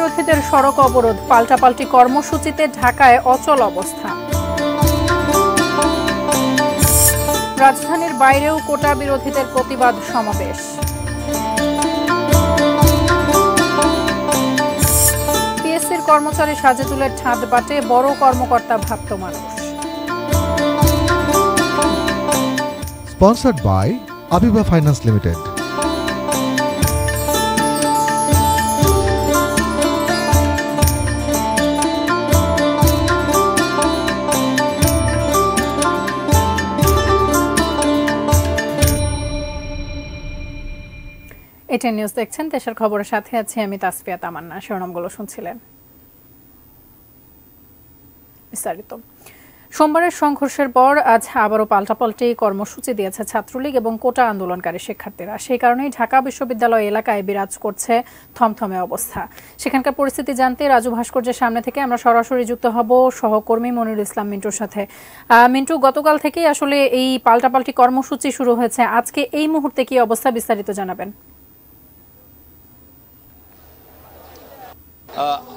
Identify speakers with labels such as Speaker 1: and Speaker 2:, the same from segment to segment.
Speaker 1: বিরোধীদের সড়ক অবরোধ, পাল্টাপাল্টি কর্মসূচিতে ঢাকায় অচল অবস্থা। রাজধানীর বাইরেও কোটা বিরোধীদের প্রতিবাদ সমাবেশ। পিএসসির কর্মচারী সাজে তুলে ঠাঁদ বাটে বড় কর্মকর্তা ভাবত মানুষ।
Speaker 2: Sponsored by Abiba Finance Limited.
Speaker 1: ATN news দেখছেন। দেশের খবরের সাথে আছি আমি তাসফিয়া তামান্না। শিরোনামগুলো শুনছিলেন। বিস্তারিত। সোমবারের সংঘর্ষের পর আজ আবারও পাল্টাপাল্টি কর্মসূচি দিয়েছে ছাত্রলীগ এবং কোটা আন্দোলনকারী শিক্ষার্থীরা। সেই কারণেই ঢাকা বিশ্ববিদ্যালয় এলাকায় বিরাজ করছে থমথমে অবস্থা। সেখানকার পরিস্থিতি জানতে রাজু ভাস্কর্যের সামনে থেকে আমরা সরাসরি যুক্ত হব সহকর্মী মনিরুল ইসলাম মিন্টুর সাথে। মিন্টু, গতকাল থেকেই আসলে এই পাল্টাপাল্টি কর্মসূচি শুরু হয়েছে, আজকে এই মুহূর্তে কি অবস্থা, বিস্তারিত জানাবেন।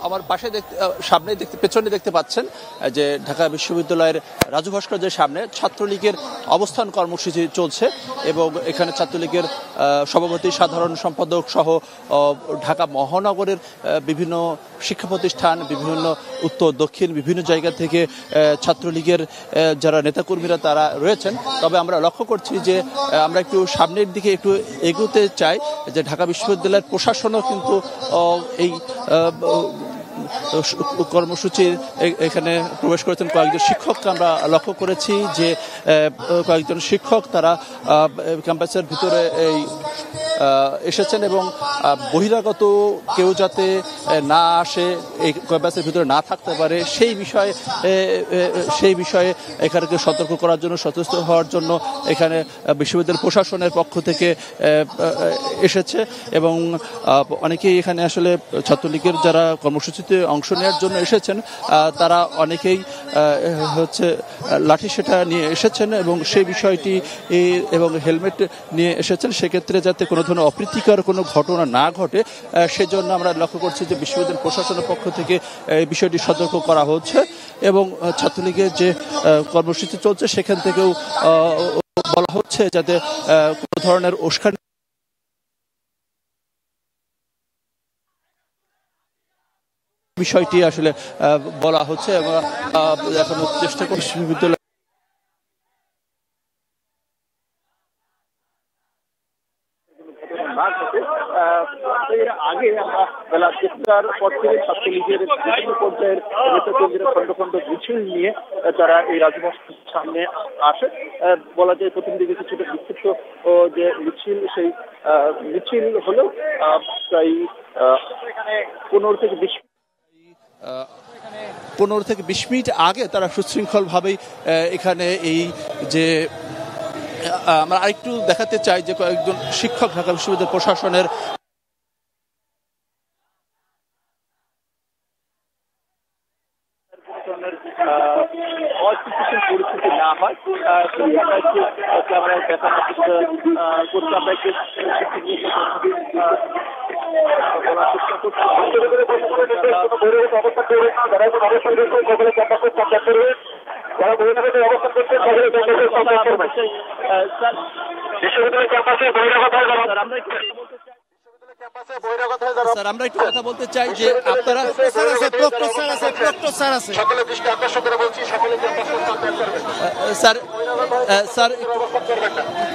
Speaker 3: আমার পাশে সামনে পেছনে দেখতে পাচ্ছেন যে ঢাকা বিশ্ববিদ্যালয়ের রাজু ভাস্কর্যের সামনে ছাত্রলীগের অবস্থান কর্মসূচি চলছে এবং এখানে ছাত্রলীগের সভাপতি, সাধারণ সম্পাদক সহ ঢাকা মহানগরের বিভিন্ন শিক্ষা প্রতিষ্ঠান, বিভিন্ন উত্তর দক্ষিণ বিভিন্ন জায়গা থেকে ছাত্রলীগের যারা নেতাকর্মীরা তারা রয়েছেন। তবে আমরা লক্ষ্য করছি যে আমরা একটু সামনের দিকে একটু এগোতে চাই যে ঢাকা বিশ্ববিদ্যালয়ের প্রশাসনও কিন্তু এই কর্মসূচির এখানে প্রবেশ করেছেন। কয়েকজন শিক্ষককে আমরা লক্ষ্য করেছি যে কয়েকজন শিক্ষক তারা ক্যাম্পাসের ভিতরে এসেছেন এবং বহিরাগত কেউ যাতে না আসে, এই ক্যাম্পাসের ভিতরে না থাকতে পারে সেই বিষয়ে এখানে সতর্ক করার জন্য, সচেষ্ট হওয়ার জন্য এখানে বিশ্ববিদ্যালয় প্রশাসনের পক্ষ থেকে এসেছে এবং অনেকেই এখানে আসলে ছাত্রলীগের যারা কর্মসূচিতে অংশ নেওয়ার জন্য এসেছেন তারা অনেকেই লাঠি সেটা নিয়ে এসেছেন এবং সেই বিষয়টি এবং হেলমেট নিয়ে এসেছেন। সেক্ষেত্রে যাতে কোনো ধরনের অপ্রীতিকর কোনো ঘটনা না ঘটে সেজন্য আমরা লক্ষ্য করছি যে বিশ্ববিদ্যালয় প্রশাসনের পক্ষ থেকে এই বিষয়টি সতর্ক করা হচ্ছে এবং ছাত্রলীগের যে কর্মসূচি চলছে সেখান থেকেও বলা হচ্ছে যাতে কোনো ধরনের উস্কানি বিষয়টি আসলে বলা হচ্ছে এবং এখন চেষ্টা করছি বিশ্ববিদ্যালয়
Speaker 4: এর আগে আমরা বেলা 4টার পর থেকে ছাত্রলীগের বিভিন্ন পর্যায়ের নেতাকর্মীরা খন্ড খন্ড মিছিল নিয়ে তারা এই রাজু ভাস্কর্যের সামনে আসে। বলা যায় প্রথম দিকে কিছুটা বিক্ষিপ্ত যে মিছিল, সেই মিছিল হলো প্রায় 15
Speaker 3: থেকে 20 মিনিট আগে তারা সুশৃঙ্খলভাবেই এখানে এই যে আমরা আরেকটু দেখাতে চাই যে কয়েকজন শিক্ষক ঢাকা বিশ্ববিদ্যালয় প্রশাসনের
Speaker 4: পরিস্থিতি না হয় আমরা একটু ক্যামেরায় দেখানোর চেষ্টা করছি। আমরা একটু যারা বহিরাগত অবস্থান করছে বিশ্ববিদ্যালয় ক্যাম্পাসে
Speaker 3: স্যার আমরা একটু কথা বলতে চাই যে আপনারা
Speaker 4: সকলে দৃষ্টি আকর্ষণ করে বলছি, সকলে
Speaker 3: স্যার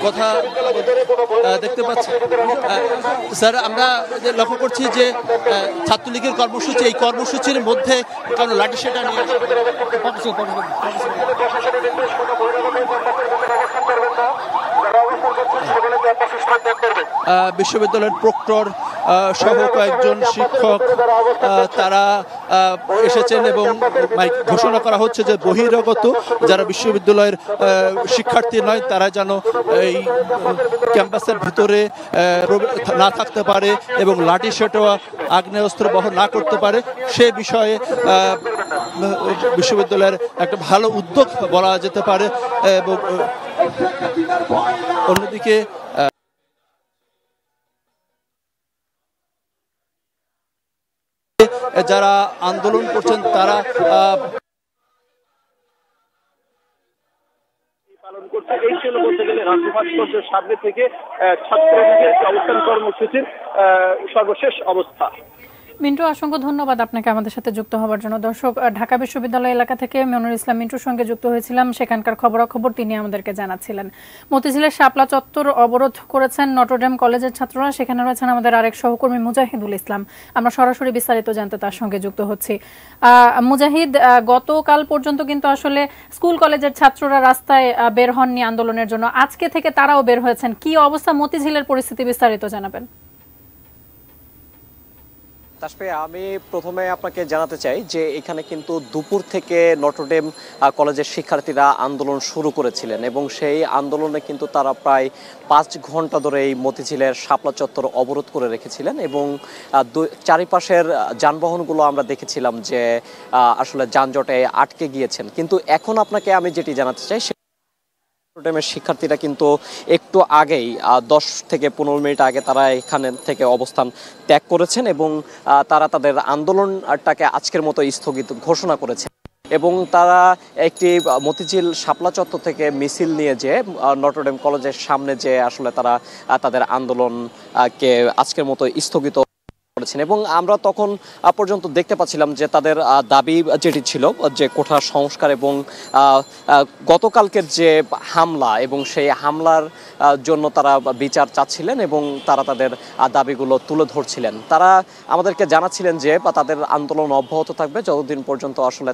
Speaker 3: কথা দেখতে পাচ্ছি। স্যার আমরা লক্ষ্য করছি যে ছাত্রলীগের কর্মসূচি, এই কর্মসূচির মধ্যে কারণ লাঠি সেটা নিয়ে বিশ্ববিদ্যালয়ের প্রক্টর সহ কয়েকজন শিক্ষক তারা এসেছেন এবং ঘোষণা করা হচ্ছে যে বহিরাগত যারা বিশ্ববিদ্যালয়ের শিক্ষার্থী নয় তারা যেন এই ক্যাম্পাসের ভিতরে না থাকতে পারে এবং লাঠি সেটা আগ্নেয়াস্ত্র বহন না করতে পারে। সে বিষয়ে বিশ্ববিদ্যালয়ের একটা ভালো উদ্যোগ বলা যেতে পারে এবং অন্যদিকে যারা আন্দোলন করছেন তারা
Speaker 4: পালন করছে। এই ছিল বলতে গেলে রাজ্য ভাস্কর্যের সামনে থেকে ছাত্রলীগের অবস্থান কর্মসূচির সর্বশেষ অবস্থা।
Speaker 1: মিন্টু, অসংখ্য ধন্যবাদ আপনাকে আমাদের সাথে যুক্ত হওয়ার জন্য। দর্শক, ঢাকা বিশ্ববিদ্যালয় এলাকা থেকে মনিরুল ইসলাম মিন্টুর সঙ্গে যুক্ত হয়েছিলাম। সেখানকার খবরাখবর তিনি আমাদেরকে জানাচ্ছিলেন। মতিঝিলের শাপলা চত্বর অবরোধ করেছেন নটরডেম কলেজের ছাত্ররা। সেখানে রয়েছেন আমাদের আরেক সহকর্মী মুজাহিদুল ইসলাম। আমরা সরাসরি বিস্তারিত জানতে তার সঙ্গে যুক্ত হচ্ছি। মুজাহিদ, গতকাল পর্যন্ত কিন্তু আসলে স্কুল কলেজের ছাত্ররা রাস্তায় বের হননি আন্দোলনের জন্য, আজকে থেকে তারাও বের হয়েছেন। কি অবস্থা মতিঝিলের পরিস্থিতি, বিস্তারিত জানাবেন।
Speaker 5: আমি প্রথমে আপনাকে জানাতে চাই যে এখানে কিন্তু দুপুর থেকে নটরডেম কলেজের শিক্ষার্থীরা আন্দোলন শুরু করেছিলেন এবং সেই আন্দোলনে কিন্তু তারা প্রায় 5 ঘন্টা ধরে এই মতিঝিলের শাপলা চত্বর অবরোধ করে রেখেছিলেন এবং চারিপাশের যানবাহনগুলো আমরা দেখেছিলাম যে আসলে যানজটে আটকে গিয়েছেন। কিন্তু এখন আপনাকে আমি যেটি জানাতে চাই, শিক্ষার্থীরা কিন্তু একটু আগেই 10 থেকে 15 মিনিট আগে তারা এখানে থেকে অবস্থান ত্যাগ করেছেন এবং তারা তাদের আন্দোলনটাকে আজকের মতো স্থগিত ঘোষণা করেছেন এবং তারা একটি মতিঝিল শাপলা চত্বর থেকে মিছিল নিয়ে যে নটরডেম কলেজের সামনে যে আসলে তারা তাদের আন্দোলনকে আজকের মতো স্থগিত করেছেন এবং আমরা তখন পর্যন্ত দেখতে পাচ্ছিলাম যে তাদের দাবি যেটি ছিল যে কোঠা সংস্কার এবং গতকালকের যে হামলা এবং সেই হামলার জন্য তারা বিচার চাচ্ছিলেন এবং তারা তাদের দাবিগুলো তুলে ধরছিলেন। তারা আমাদেরকে জানাচ্ছিলেন যে তাদের আন্দোলন অব্যাহত থাকবে যতদিন পর্যন্ত আসলে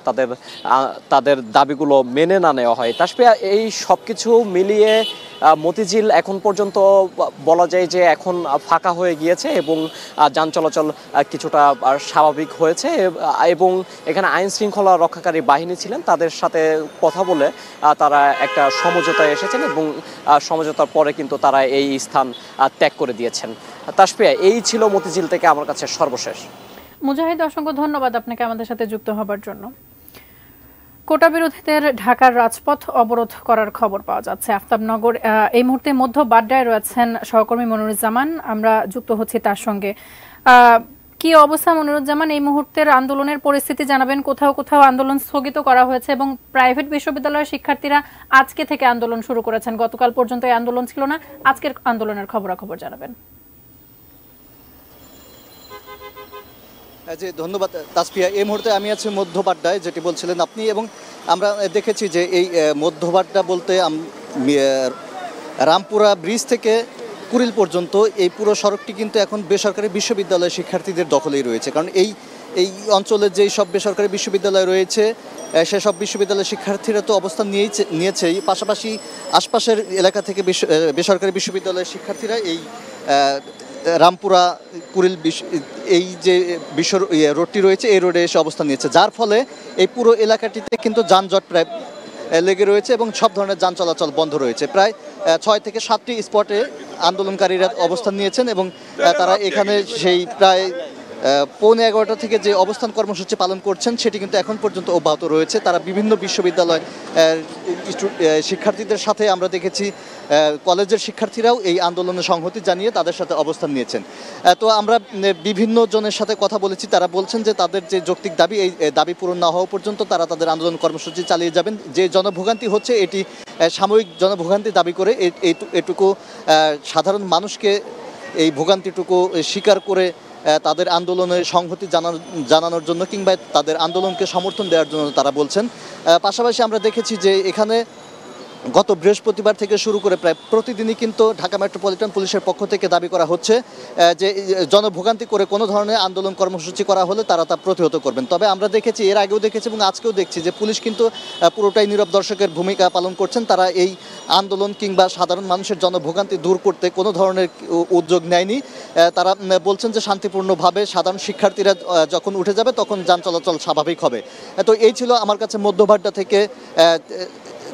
Speaker 5: তাদের দাবিগুলো মেনে না নেওয়া হয়। তাসফিয়া, এই সব কিছু মিলিয়ে মতিঝিল এখন পর্যন্ত বলা যায় যে এখন ফাঁকা হয়ে গিয়েছে এবং যান চলাচল কিছুটা স্বাভাবিক হয়েছে এবং এখানে আইন শৃঙ্খলা রক্ষাকারী বাহিনী ছিলেন, তাদের সাথে কথা বলে তারা একটা সমঝোতায় এসেছেন এবং সমঝোতার পরে কিন্তু তারা এই স্থান ত্যাগ করে দিয়েছেন। তাসফিয়া, এই ছিল মতিঝিল থেকে আমার কাছে সর্বশেষ।
Speaker 1: মুজাহিদ, অসংখ্য ধন্যবাদ আপনাকে আমাদের সাথে যুক্ত হবার জন্য। কোটা বিরোধীদের ঢাকার রাজপথ অবরোধ করার খবর পাওয়া যাচ্ছে আফতাবনগর। এই মুহূর্তে মধ্য বাড্ডায় রয়েছেন সহকর্মী মনিরুজ্জামান, আমরা যুক্ত হচ্ছি তার সঙ্গে। কি অবস্থা মনিরুজ্জামান, এই মুহূর্তের আন্দোলনের পরিস্থিতি জানাবেন। কোথাও কোথাও আন্দোলন স্থগিত করা হয়েছে এবং প্রাইভেট বিশ্ববিদ্যালয়ের শিক্ষার্থীরা আজকে থেকে আন্দোলন শুরু করেছেন। গতকাল পর্যন্ত এই আন্দোলন ছিল না, আজকের আন্দোলনের খবরাখবর জানাবেন।
Speaker 6: জি ধন্যবাদ তাসফিয়া। এই মুহূর্তে আমি আছি মধ্য বাড্ডায়, যেটি বলছিলেন আপনি, এবং আমরা দেখেছি যে এই মধ্য বাড্ডা বলতে রামপুরা ব্রিজ থেকে কুড়িল পর্যন্ত এই পুরো সড়কটি কিন্তু এখন বেসরকারি বিশ্ববিদ্যালয়ের শিক্ষার্থীদের দখলেই রয়েছে। কারণ এই অঞ্চলে যেই সব বেসরকারি বিশ্ববিদ্যালয় রয়েছে সেসব বিশ্ববিদ্যালয়ের শিক্ষার্থীরা তো অবস্থান নিয়েছেই, পাশাপাশি আশপাশের এলাকা থেকে বেসরকারি বিশ্ববিদ্যালয়ের শিক্ষার্থীরা এই রামপুরা কুড়িল এই যে রোডটি রয়েছে এই রোডে এসে অবস্থান নিয়েছে, যার ফলে এই পুরো এলাকাটিতে কিন্তু যানজট প্রায় লেগে রয়েছে এবং সব ধরনের যান চলাচল বন্ধ রয়েছে। প্রায় 6 থেকে 7টি স্পটে আন্দোলনকারীরা অবস্থান নিয়েছেন এবং তারা এখানে সেই প্রায় 11:15 থেকে যে অবস্থান কর্মসূচি পালন করছেন সেটি কিন্তু এখন পর্যন্ত অব্যাহত রয়েছে। তারা বিভিন্ন বিশ্ববিদ্যালয় শিক্ষার্থীদের সাথে আমরা দেখেছি কলেজের শিক্ষার্থীরাও এই আন্দোলনে সংহতি জানিয়ে তাদের সাথে অবস্থান নিয়েছেন। তো আমরা বিভিন্ন জনের সাথে কথা বলেছি, তারা বলছেন যে তাদের যে যৌক্তিক দাবি এই দাবি পূরণ না হওয়া পর্যন্ত তারা তাদের আন্দোলন কর্মসূচি চালিয়ে যাবেন। যে জনভোগান্তি হচ্ছে এটি সাময়িক জনভোগান্তি দাবি করে এটুকু সাধারণ মানুষকে এই ভোগান্তিটুকু স্বীকার করে তাদের আন্দোলনের সংহতি জানানোর জন্য কিংবা তাদের আন্দোলনকে সমর্থন দেওয়ার জন্য তারা বলছেন। পাশাপাশি আমরা দেখেছি যে এখানে গত বৃহস্পতিবার থেকে শুরু করে প্রায় প্রতিদিনই কিন্তু ঢাকা মেট্রোপলিটন পুলিশের পক্ষ থেকে দাবি করা হচ্ছে যে জনভোগান্তি করে কোনো ধরনের আন্দোলন কর্মসূচি করা হলে তারা তা প্রতিহত করবেন। তবে আমরা দেখেছি, এর আগেও দেখেছি এবং আজকেও দেখছি যে পুলিশ কিন্তু পুরোটাই নীরব দর্শকের ভূমিকা পালন করছেন। তারা এই আন্দোলন কিংবা সাধারণ মানুষের জনভোগান্তি দূর করতে কোনো ধরনের উদ্যোগ নেয়নি। তারা বলছেন যে শান্তিপূর্ণভাবে সাধারণ শিক্ষার্থীরা যখন উঠে যাবে তখন যান চলাচল স্বাভাবিক হবে। তো এই ছিল আমার কাছে মধ্য বাড্ডা থেকে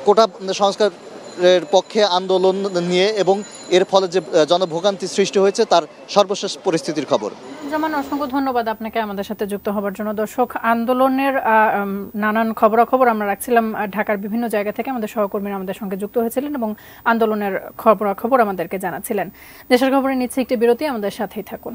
Speaker 6: কোটা সংস্কারের পক্ষে আন্দোলন নিয়ে এবং এর ফলে যে জনভোগান্তি সৃষ্টি হয়েছে তার সর্বশেষ পরিস্থিতির খবর।
Speaker 1: যেমন অসংখ্য ধন্যবাদ আপনাকে আমাদের সাথে যুক্ত হবার জন্য। দর্শক, আন্দোলনের নানান খবরাখবর আমরা রাখছিলাম ঢাকার বিভিন্ন জায়গা থেকে। আমাদের সহকর্মীরা আমাদের সঙ্গে যুক্ত হয়েছিলেন এবং আন্দোলনের খবরাখবর আমাদেরকে জানাচ্ছিলেন। দেশের খবরে নিচ্ছে একটি বিরতি, আমাদের সাথেই থাকুন।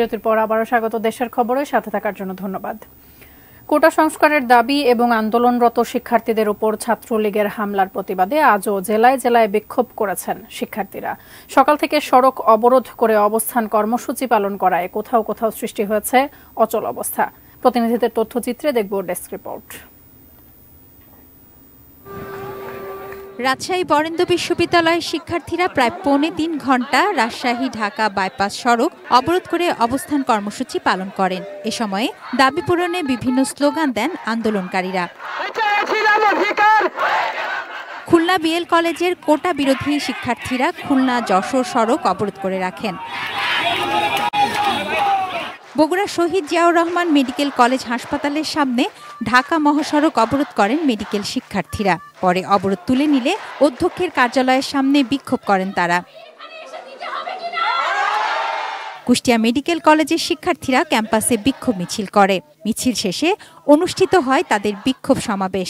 Speaker 1: বিরতির পর আবারও স্বাগত দেশের খবরে, সাথে থাকার জন্য ধন্যবাদ। কোটা সংস্কারের দাবি এবং আন্দোলনরত শিক্ষার্থীদের উপর ছাত্রলীগের হামলার প্রতিবাদে আজও জেলায় জেলায় বিক্ষোভ করেছেন শিক্ষার্থীরা। সকাল থেকে সড়ক অবরোধ করে অবস্থান কর্মসূচি পালন করায় কোথাও কোথাও সৃষ্টি হয়েছে অচল অবস্থা। প্রতিনিধিদের তথ্যচিত্রে দেখব ডেস্ক রিপোর্ট।
Speaker 7: রাজশাহী বরেন্দ্র বিশ্ববিদ্যালয়ের শিক্ষার্থীরা প্রায় ৩.৫ ঘন্টা রাজশাহী ঢাকা বাইপাস সড়ক অবরোধ করে অবস্থান কর্মসূচি পালন করেন। এ সময়ে দাবি পূরণে বিভিন্ন স্লোগান দেন আন্দোলনকারীরা। খুলনা বিএল কলেজের কোটা বিরোধী শিক্ষার্থীরা খুলনা যশোর সড়ক অবরোধ করে রাখেন। বগুড়া শহীদ জিয়াউর রহমান মেডিকেল কলেজ হাসপাতালের সামনে ঢাকা মহাসড়ক অবরোধ করেন মেডিকেল শিক্ষার্থীরা। পরে অবরোধ তুলে নিলে অধ্যক্ষের কার্যালয়ের সামনে বিক্ষোভ করেন তারা। কুষ্টিয়া মেডিকেল কলেজের শিক্ষার্থীরা ক্যাম্পাসে বিক্ষোভ মিছিল করে। মিছিল শেষে অনুষ্ঠিত হয় তাদের বিক্ষোভ সমাবেশ।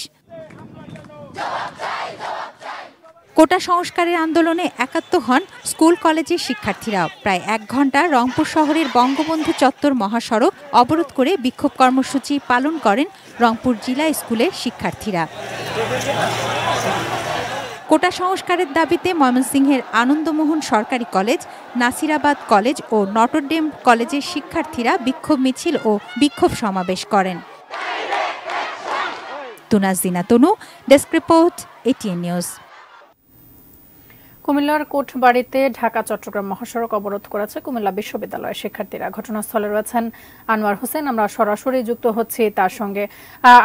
Speaker 7: কোটা সংস্কারের আন্দোলনে একাত্ম হন স্কুল কলেজের শিক্ষার্থীরাও। প্রায় ১ ঘন্টা রংপুর শহরের বঙ্গবন্ধু চত্বর মহাসড়ক অবরোধ করে বিক্ষোভ কর্মসূচি পালন করেন রংপুর জিলা স্কুলের শিক্ষার্থীরা। কোটা সংস্কারের দাবিতে ময়মনসিংহের আনন্দমোহন সরকারি কলেজ, নাসিরাবাদ কলেজ ও নটরডেম কলেজের শিক্ষার্থীরা বিক্ষোভ মিছিল ও বিক্ষোভ সমাবেশ করেন। তুনাজিনা তনু, ডেস্ক রিপোর্ট, এটিএন নিউজ।
Speaker 1: কুমিল্লার কোটবাড়িতে ঢাকা চট্টগ্রাম মহাসড়ক অবরোধ করেছে কুমিল্লা বিশ্ববিদ্যালয়ের শিক্ষার্থীরা। ঘটনাস্থলে রয়েছেন আনোয়ার হোসেন, আমরা সরাসরি যুক্ত হচ্ছি তার সঙ্গে।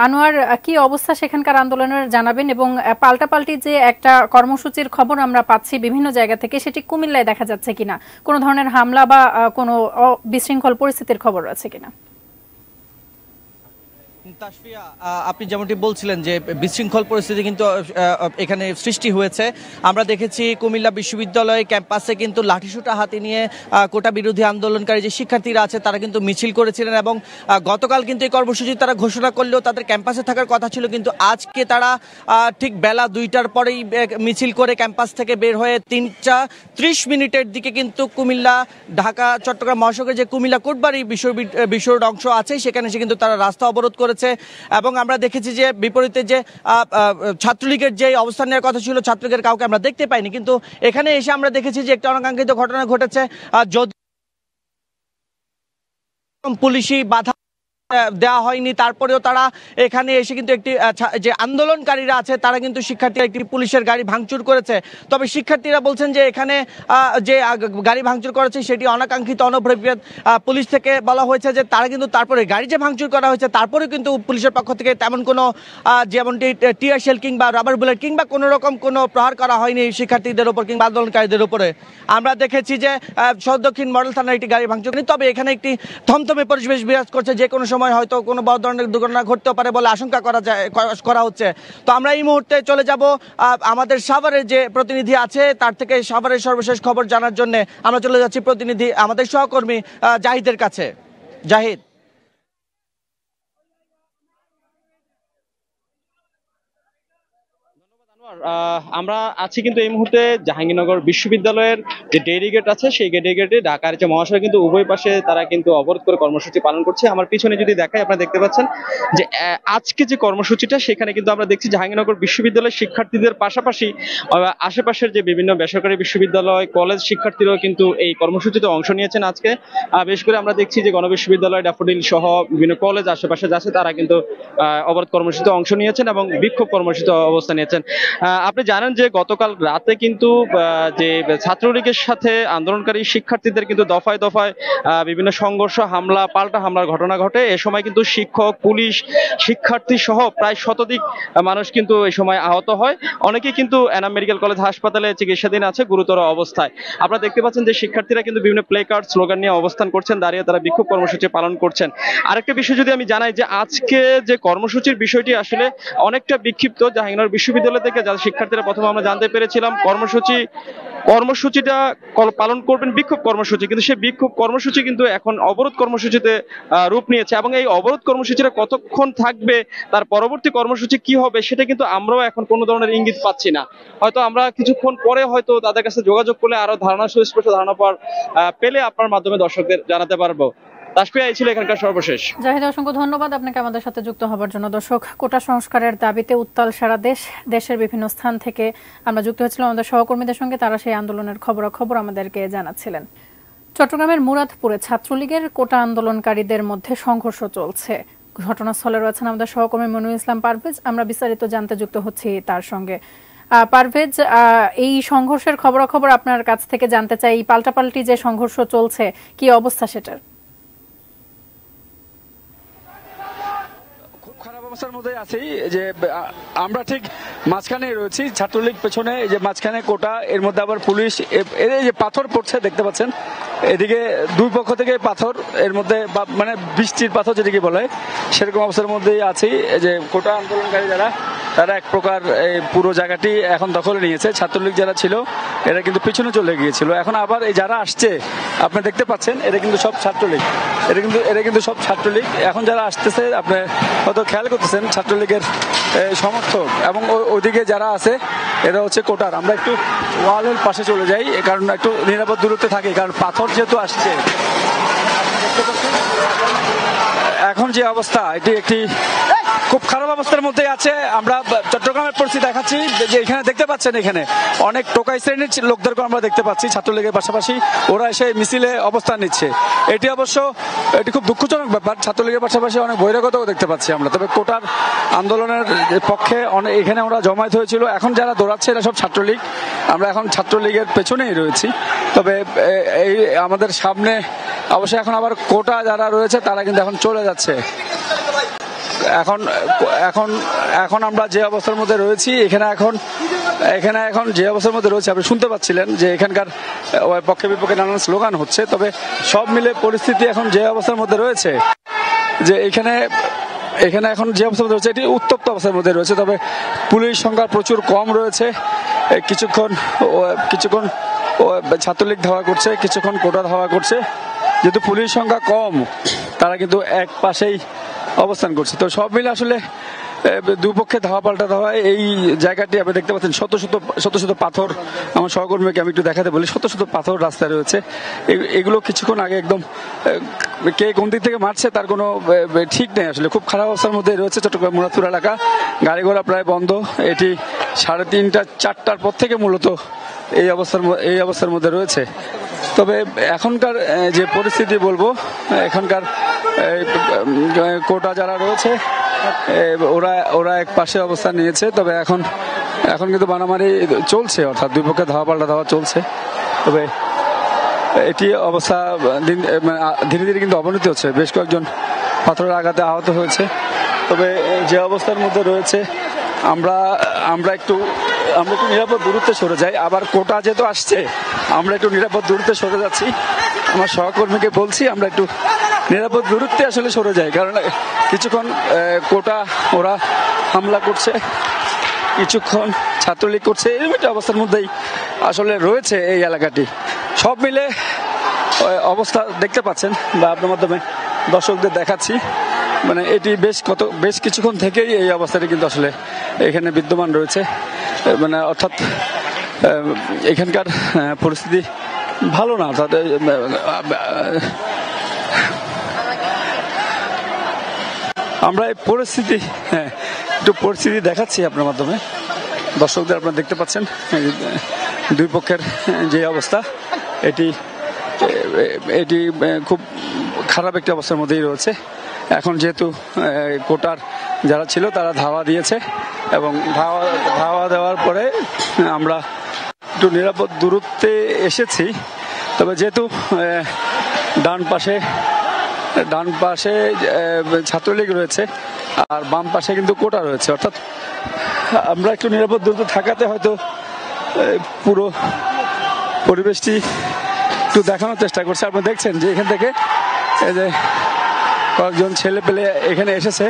Speaker 1: আনোয়ার, কি অবস্থা সেখানকার আন্দোলনের জানাবেন, এবং পাল্টাপাল্টি যে একটা কর্মসূচির খবর আমরা পাচ্ছি বিভিন্ন জায়গা থেকে, সেটি কুমিল্লায় দেখা যাচ্ছে কিনা? কোনো ধরনের হামলা বা কোনো বিশৃঙ্খল পরিস্থিতির খবর রয়েছে কিনা?
Speaker 3: তাসফিয়া, আপনি যেমনটি বলছিলেন যে বিশৃঙ্খল পরিস্থিতি কিন্তু এখানে সৃষ্টি হয়েছে। আমরা দেখেছি কুমিল্লা বিশ্ববিদ্যালয় ক্যাম্পাসে কিন্তু লাঠিসোঁটা হাতে নিয়ে কোটা বিরোধী আন্দোলনকারী যে শিক্ষার্থীরা আছে তারা কিন্তু মিছিল করেছিলেন, এবং গতকাল কিন্তু এই কর্মসূচি তারা ঘোষণা করলেও তাদের ক্যাম্পাসে থাকার কথা ছিল, কিন্তু আজকে তারা ঠিক বেলা ২টার পরেই মিছিল করে ক্যাম্পাস থেকে বের হয়ে ৩:৩০ দিকে কিন্তু কুমিল্লা ঢাকা চট্টগ্রাম মহাসড়কের যে কুমিল্লা কোটবাড়ি বিশ্বর অংশ আছে সেখানে এসে কিন্তু তারা রাস্তা অবরোধ করেছে। এবং আমরা দেখেছি যে বিপরীতে যে ছাত্রলীগের যে অবস্থান নেওয়ার কথা ছিল, ছাত্রলীগের কাউকে আমরা দেখতে পাইনি, কিন্তু এখানে এসে আমরা দেখেছি যে একটা অনাকাঙ্ক্ষিত ঘটনা ঘটেছে। যদি পুলিশি বাধা দেওয়া হয়নি, তারপরেও তারা এখানে এসে কিন্তু একটি যে আন্দোলনকারীরা আছে তারা কিন্তু শিক্ষার্থীরা একটি পুলিশের গাড়ি ভাঙচুর করেছে। তবে শিক্ষার্থীরা বলছেন যে এখানে যে গাড়ি ভাঙচুর করেছে সেটি অনাকাঙ্ক্ষিত অনভিপ্রেত। পুলিশ থেকে বলা হয়েছে যে তারা কিন্তু তারপরে গাড়ি যে ভাঙচুর করা হয়েছে তারপরে কিন্তু পুলিশের পক্ষ থেকে তেমন কোনো যেমনটি টিয়ার শেল কিংবা রাবার বুলেট কিংবা কোনো রকম কোনো প্রহার করা হয়নি শিক্ষার্থীদের উপর কিংবা আন্দোলনকারীদের উপরে। আমরা দেখেছি যে দক্ষিণ মডেল থানার একটি গাড়ি ভাঙচুর করেনি, তবে এখানে একটি থমথমে পরিবেশ বিরাজ করছে। যে কোনো সময় হয়তো কোনো বড় ধরনের দুর্ঘটনা ঘটতে পারে বলে আশঙ্কা করা হচ্ছে। তো আমরা এই মুহূর্তে চলে যাব আমাদের সাভারের যে প্রতিনিধি আছে তার থেকে সাভারের সর্বশেষ খবর জানার জন্য আমরা চলে যাচ্ছি প্রতিনিধি আমাদের সহকর্মী জাহিদের কাছে। জাহিদ,
Speaker 8: আমরা আছি কিন্তু এই মুহূর্তে জাহাঙ্গীরনগর বিশ্ববিদ্যালয়ের যে ডেইরি গেট আছে সেই ডেইরি গেটে ঢাকার যে মহাসড়ক কিন্তু উভয় পাশে তারা কিন্তু অবরোধ করে কর্মসূচি পালন করছে। আমার পিছনে যদি দেখাই আপনারা দেখতে পাচ্ছেন যে আজকে যে কর্মসূচিটা সেখানে কিন্তু আমরা দেখছি জাহাঙ্গীরনগর বিশ্ববিদ্যালয়ের শিক্ষার্থীদের পাশাপাশি আশেপাশের যে বিভিন্ন বেসরকারি বিশ্ববিদ্যালয় কলেজ শিক্ষার্থীরাও কিন্তু এই কর্মসূচিতে অংশ নিয়েছেন। আজকে বেশ করে আমরা দেখছি যে গণবিশ্ববিদ্যালয়, ড্যাফোডিল সহ বিভিন্ন কলেজ আশেপাশে যাচ্ছে তারা কিন্তু অবরোধ কর্মসূচিতে অংশ নিয়েছেন এবং বিক্ষোভ কর্মসূচিতে অবস্থান নিয়েছেন। আপনি জানেন যে গতকাল রাতে কিন্তু যে ছাত্রলীগের সাথে আন্দোলনকারী শিক্ষার্থীদের কিন্তু দফায় দফায় বিভিন্ন সংঘর্ষ, হামলা, পাল্টা হামলার ঘটনা ঘটে। এ সময় কিন্তু শিক্ষক, পুলিশ, শিক্ষার্থী সহ প্রায় শতাধিক মানুষ কিন্তু এই সময় আহত হয়। অনেকেই কিন্তু এনাম মেডিকেল কলেজ হাসপাতালে চিকিৎসাধীন আছে গুরুতর অবস্থায়। আপনারা দেখতে পাচ্ছেন যে শিক্ষার্থীরা কিন্তু বিভিন্ন প্লে কার্ড, স্লোগান নিয়ে অবস্থান করছেন, দাঁড়িয়ে তারা বিক্ষোভ কর্মসূচি পালন করছেন। আরেকটা বিষয় যদি আমি জানাই যে আজকে যে কর্মসূচির বিষয়টি আসলে অনেকটা বিক্ষিপ্ত। জাহাঙ্গীরনগর বিশ্ববিদ্যালয় থেকে যারা শিক্ষার্থীরা প্রথমে আমরা জানতে পেরেছিলাম কর্মসূচিটা পালন করবেন বিক্ষোভ কর্মসূচি, কিন্তু সেই বিক্ষোভ কর্মসূচি কিন্তু এখন অবরোধ কর্মসূচিতে রূপ নিয়েছে এবং এই অবরোধ কর্মসূচিটা কতক্ষণ থাকবে, তার পরবর্তী কর্মসূচি কি হবে সেটা কিন্তু আমরাও এখন কোনো ধরনের ইঙ্গিত পাচ্ছি না। হয়তো আমরা কিছুক্ষণ পরে হয়তো তাদের কাছে যোগাযোগ করলে আরো সুস্পষ্ট ধারণা পেলে আপনার মাধ্যমে দর্শকদের জানাতে পারবো। তাসফিয়া, এই ছিল এখানকার সর্বশেষ।
Speaker 1: জাহিদ, অসংখ্য ধন্যবাদ আপনাকে আমাদের সাথে যুক্ত হবার জন্য। দর্শক, কোটা সংস্কারের দাবিতে উত্তাল সারা দেশের বিভিন্ন স্থান থেকে আমরা যুক্ত হয়েছিলাম আমাদের সহকর্মীদের সঙ্গে, তারা সেই আন্দোলনের খবরাখবর আমাদেরকে জানাচ্ছিলেন। চট্টগ্রামের মুরাদপুরে ছাত্রলীগের কোটা আন্দোলনকারীদের মধ্যে সংঘর্ষ চলছে। ঘটনাস্থলে রয়েছেন আমাদের সহকর্মী মনিরুল ইসলাম পারভেজ, আমরা বিস্তারিত জানতে যুক্ত হচ্ছি তার সঙ্গে। পারভেজ, এই সংঘর্ষের খবরাখবর আপনার কাছ থেকে জানতে চাই। পাল্টাপাল্টি যে সংঘর্ষ চলছে, কি অবস্থা সেটার?
Speaker 9: খারাপ অবস্থার মধ্যে আছি যে আমরা ঠিক মাঝখানে রয়েছি, ছাত্রলীগ পেছনে, যে মাঝখানে কোটা, এর মধ্যে আবার পুলিশ, এর যে পাথর পড়ছে দেখতে পাচ্ছেন, এদিকে দুই পক্ষ থেকে পাথর, এর মধ্যে মানে বৃষ্টির পাথর যেটিকে বলে সেরকম অবস্থার মধ্যেই আছি। যে কোটা আন্দোলনকারী যারা, তারা এক প্রকার পুরো জায়গাটি এখন দখলে নিয়েছে। ছাত্রলীগ যারা ছিল এরা কিন্তু পিছনে চলে গিয়েছিল, এখন আবার এই যারা আসছে আপনি দেখতে পাচ্ছেন এরা কিন্তু সব ছাত্রলীগ, এরা কিন্তু সব ছাত্রলীগ। এখন যারা আসতেছে আপনি হয়তো খেয়াল করতেছেন ছাত্রলীগের সমর্থক, এবং ওইদিকে যারা আছে এরা হচ্ছে কোটার। আমরা একটু ওয়ালের পাশে চলে যাই, কারণ একটু নিরাপদ দূরত্বে থাকি, কারণ পাথর যেহেতু আসছে। এখন যে অবস্থা, এটি একটি খুব খারাপ অবস্থার মধ্যে আছে। আমরা চট্টগ্রামের পরিস্থিতি দেখাচ্ছি, যে এখানে দেখতে পাচ্ছেন এখানে অনেক টোকাই শ্রেণীর লোকদেরকে আমরা দেখতে পাচ্ছি ছাত্রলীগের পাশাপাশি, ওরা এসে মিছিলে অবস্থান নিচ্ছে। এটি অবশ্য এটি খুব দুঃখজনক ব্যাপার, ছাত্রলীগের পাশাপাশি অনেক বহিরাগতও দেখতে পাচ্ছি আমরা। তবে কোটার আন্দোলনের পক্ষে অনেক এখানে ওরা জমায়েত হয়েছিল। এখন যারা দৌড়াচ্ছে এরা সব ছাত্রলীগ, আমরা এখন ছাত্রলীগের পেছনেই রয়েছি। তবে এই আমাদের সামনে অবশ্যই এখন আবার কোটা যারা রয়েছে তারা কিন্তু এখন চলে যাচ্ছে। এখন আমরা যে অবস্থার মধ্যে রয়েছি, এখানে এখন যে অবস্থার মধ্যে রয়েছে আপনি শুনতে পাচ্ছিলেন যে এখানকার পক্ষে বিপক্ষে নানান স্লোগান হচ্ছে। তবে সব মিলে পরিস্থিতি এখন যে অবস্থার মধ্যে রয়েছে, যে এখানে এখন যে অবস্থার মধ্যে রয়েছে এটি উত্তপ্ত অবস্থার মধ্যে রয়েছে। তবে পুলিশ সংখ্যা প্রচুর কম রয়েছে। কিছুক্ষণ ছাত্রলীগ ধাওয়া করছে, কিছুক্ষণ কোটা ধাওয়া করছে। যেহেতু পুলিশ সংখ্যা কম, তারা কিন্তু এক পাশেই অবস্থান করছে। তো সব মিলে আসলে দুপক্ষে ধাওয়া পাল্টা ধাওয়া। এই জায়গাটি আপনি দেখতে পাচ্ছেন শত শত পাথর। আমার সহকর্মীকে আমি একটু দেখাতে বলি, শত শত পাথর রাস্তায় রয়েছে। এগুলো কিছুক্ষণ আগে একদম কে কোন দিক থেকে মারছে তার কোনো ঠিক নেই। আসলে খুব খারাপ অবস্থার মধ্যে রয়েছে চট্টগ্রাম মুরাদপুর এলাকা। গাড়ি ঘোড়া প্রায় বন্ধ। এটি 3:30 4টার পর থেকে মূলত এই অবস্থার মধ্যে রয়েছে। তবে এখনকার যে পরিস্থিতি বলবো, এখনকার কোটা যারা রয়েছে ওরা এক পাশে অবস্থান নিয়েছে। তবে এখন কিন্তু মারামারি চলছে, অর্থাৎ দুই পক্ষে ধাওয়া পাল্টা ধাওয়া চলছে। তবে এটি অবস্থা ধীরে ধীরে কিন্তু অবনতি হচ্ছে। বেশ কয়েকজন পাথরের আঘাতে আহত হয়েছে। তবে যে অবস্থার মধ্যে রয়েছে আমরা একটু নিরাপদ দূরত্বে সরে যাই। আবার কোটা যেহেতু আসছে, আমরা একটু নিরাপদ দূরত্বে সরে যাচ্ছি। আমার সহকর্মীকে বলছি আমরা একটু নিরাপদ দূরত্বে আসলে সরে যাই, কারণ কিছুক্ষণ কোটা ওরা হামলা করছে, কিছুক্ষণ ছাত্রলীগ করছে। এরকম একটা অবস্থার মধ্যেই আসলে রয়েছে এই এলাকাটি। সব মিলে অবস্থা দেখতে পাচ্ছেন বা আপনার মাধ্যমে দর্শকদের দেখাচ্ছি, মানে এটি বেশ কিছুক্ষণ থেকেই এই অবস্থাটি কিন্তু আসলে এখানে বিদ্যমান রয়েছে। মানে অর্থাৎ এখানকার পরিস্থিতি ভালো না। অর্থাৎ আমরা এই পরিস্থিতি দেখাচ্ছি আপনার মাধ্যমে দর্শকদের। আপনারা দেখতে পাচ্ছেন দুই পক্ষের যে অবস্থা, এটি খুব খারাপ একটি অবস্থার মধ্যেই রয়েছে। এখন যেহেতু কোটার যারা ছিল তারা ধাওয়া দিয়েছে, এবং ধাওয়া দেওয়ার পরে আমরা একটু নিরাপদ দূরত্বে এসেছি। তবে যেহেতু ডান পাশে ছাত্রলীগ রয়েছে আর বাম পাশে কিন্তু কোটা রয়েছে, অর্থাৎ আমরা একটু নিরাপদ দূরত্বে থাকাতে হয়তো পুরো পরিবেশটি একটু দেখানোর চেষ্টা করছে। আপনি দেখছেন যে এখান থেকে এই যে কয়েকজন ছেলে পেলে এখানে এসেছে,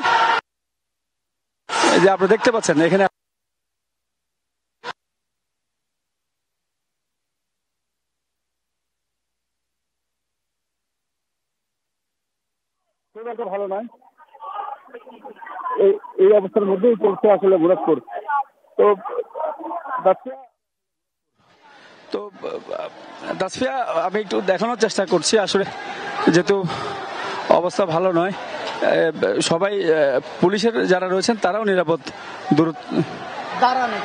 Speaker 9: এই যে আপনি দেখতে পাচ্ছেন এখানে
Speaker 4: খুব একটা ভালো নয়। এই অবস্থার মধ্যেই চলছে আসলে মুরাদপুর। তো
Speaker 9: তো তাসফিয়া, আমি একটু দেখানোর চেষ্টা করছি আসলে, যেহেতু অবস্থা ভালো নয়, সবাই পুলিশের যারা রয়েছেন তারাও নিরাপদ দূরত্ব
Speaker 6: দাঁড়ানো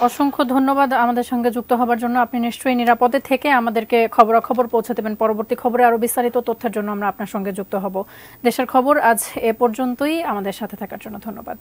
Speaker 1: অসংখ্য ধন্যবাদ আমাদের সঙ্গে যুক্ত হবার জন্য। আপনি নিশ্চয়ই নিরাপদে থেকে আমাদেরকে খবরাখবর পৌঁছে দেবেন। পরবর্তী খবরে আরো বিস্তারিত তথ্যের জন্য আমরা আপনার সঙ্গে যুক্ত হব। দেশের খবর আজ এ পর্যন্তই। আমাদের সাথে থাকার জন্য ধন্যবাদ।